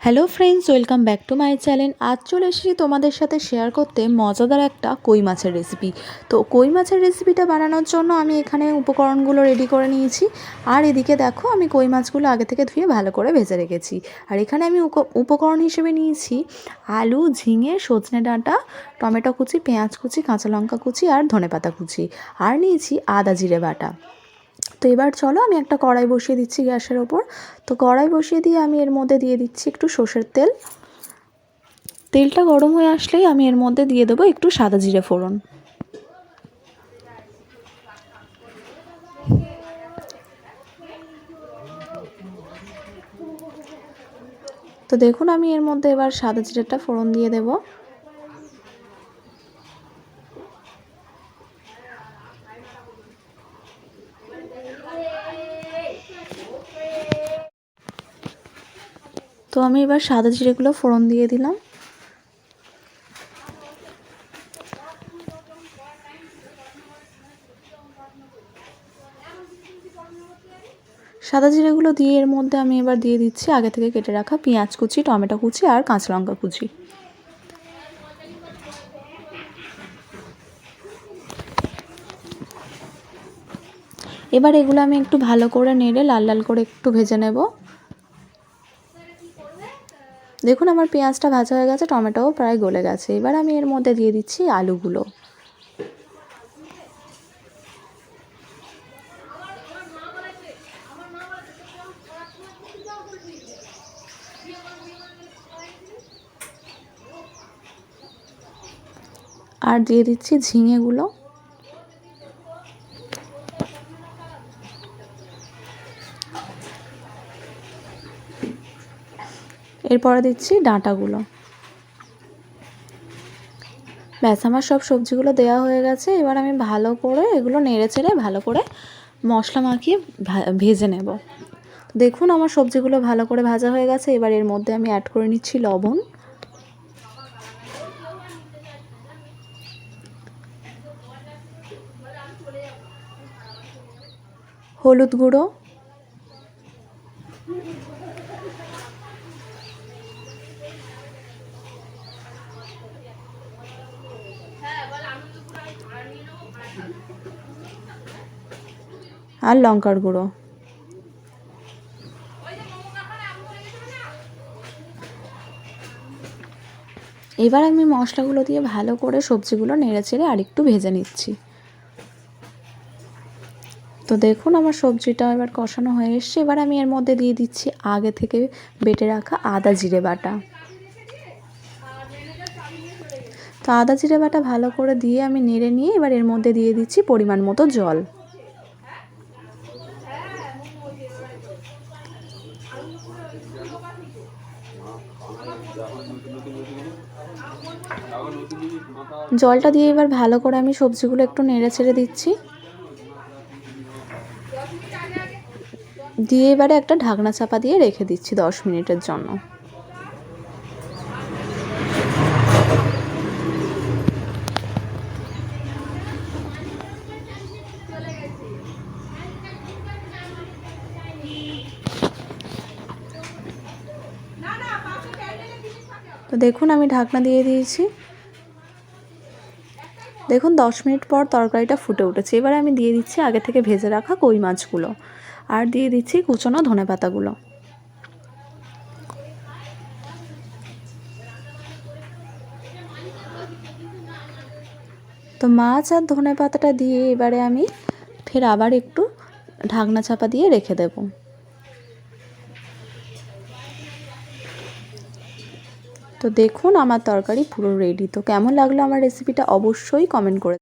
Hello friends, welcome back to my channel. আজ চলে এসেছি তোমাদের সাথে শেয়ার করতে মজাদার একটা কই মাছের রেসিপি। তো কই মাছের রেসিপিটা বানানোর জন্য আমি এখানে উপকরণগুলো রেডি করে নিয়েছি। আর এদিকে দেখো, আমি কই মাছগুলো আগে থেকে ধুয়ে ভালো করে ভেজে রেখেছি। আর এখানে আমি উপকরণ হিসেবে নিয়েছি আলু, ঝিঙে, সজনে ডাঁটা, টমেটো কুচি, পেঁয়াজ কুচি, কাঁচা লঙ্কা কুচি আর ধনেপাতা কুচি। আর নিয়েছি আদা জিরে বাটা। তো এবার চলো, আমি একটা কড়াই বসিয়ে দিচ্ছি গ্যাসের ওপর। তো কড়াই বসিয়ে দিয়ে আমি এর মধ্যে দিয়ে দিচ্ছি একটু সর্ষের তেল। তেলটা গরম হয়ে আসলেই আমি এর মধ্যে দিয়ে দেবো একটু সাদা জিরে ফোড়ন। তো দেখুন, আমি এর মধ্যে এবার সাদা জিরেটা ফোড়ন দিয়ে দেব। তো আমি এবার সাদা জিরেগুলো ফোড়ন দিয়ে দিলাম। সাদা জিরেগুলো দিয়ে এর মধ্যে আমি এবার দিয়ে দিচ্ছি আগে থেকে কেটে রাখা পেঁয়াজ কুচি, টমেটো কুচি আর কাঁচা লঙ্কা কুচি। এবার এগুলো আমি একটু ভালো করে নেড়ে লাল লাল করে একটু ভেজে নেব। দেখুন, আমার পেঁয়াজটা ভাজা হয়ে গেছে, টমেটোও প্রায় গলে গেছে। এবার আমি এর মধ্যে দিয়ে দিচ্ছি আলুগুলো। আর দিয়ে দিচ্ছি ঝিঙেগুলো। এরপরে দিচ্ছি ডাঁটাগুলো। ব্যাস, আমার সব সবজিগুলো দেওয়া হয়ে গেছে। এবার আমি ভালো করে এগুলো নেড়ে চেড়ে ভালো করে মশলা মাখিয়ে ভেজে নেব। দেখুন, আমার সবজিগুলো ভালো করে ভাজা হয়ে গেছে। এবার এর মধ্যে আমি অ্যাড করে নিচ্ছি লবণ, হলুদ গুঁড়ো, আর লঙ্কার গুঁড়ো। এবার আমি মশলাগুলো দিয়ে ভালো করে সবজিগুলো নেড়ে চেড়ে আরেকটু ভেজে নিচ্ছি। তো দেখুন, আমার সবজিটা এবার কষানো হয়ে এসছে। এবার আমি এর মধ্যে দিয়ে দিচ্ছি আগে থেকে বেটে রাখা আদা জিরে বাটা। তো আদা জিরে বাটা ভালো করে দিয়ে আমি নেড়ে নিয়ে এবার এর মধ্যে দিয়ে দিচ্ছি পরিমাণ মতো জল। জলটা দিয়ে এবার ভালো করে আমি সবজিগুলো একটু নেড়ে ছেড়ে দিচ্ছি। দিয়ে এবারে একটা ঢাকনা চাপা দিয়ে রেখে দিচ্ছি 10 মিনিটের জন্য। তো দেখুন, আমি ঢাকনা দিয়ে দিয়েছি। দেখুন, 10 মিনিট পর তরকারিটা ফুটে উঠেছে। এবারে আমি দিয়ে দিচ্ছি আগে থেকে ভেজে রাখা কই মাছগুলো আর দিয়ে দিচ্ছি কুচনো ধনেপাতাগুলো। তো মাছ আর ধনেপাতাটা দিয়ে এবারে আমি ফের আবার একটু ঢাকনা চাপা দিয়ে রেখে দেব। তো দেখুন, আমার তরকারি পুরো রেডি। তো কেমন লাগলো আমার রেসিপিটা অবশ্যই কমেন্ট করে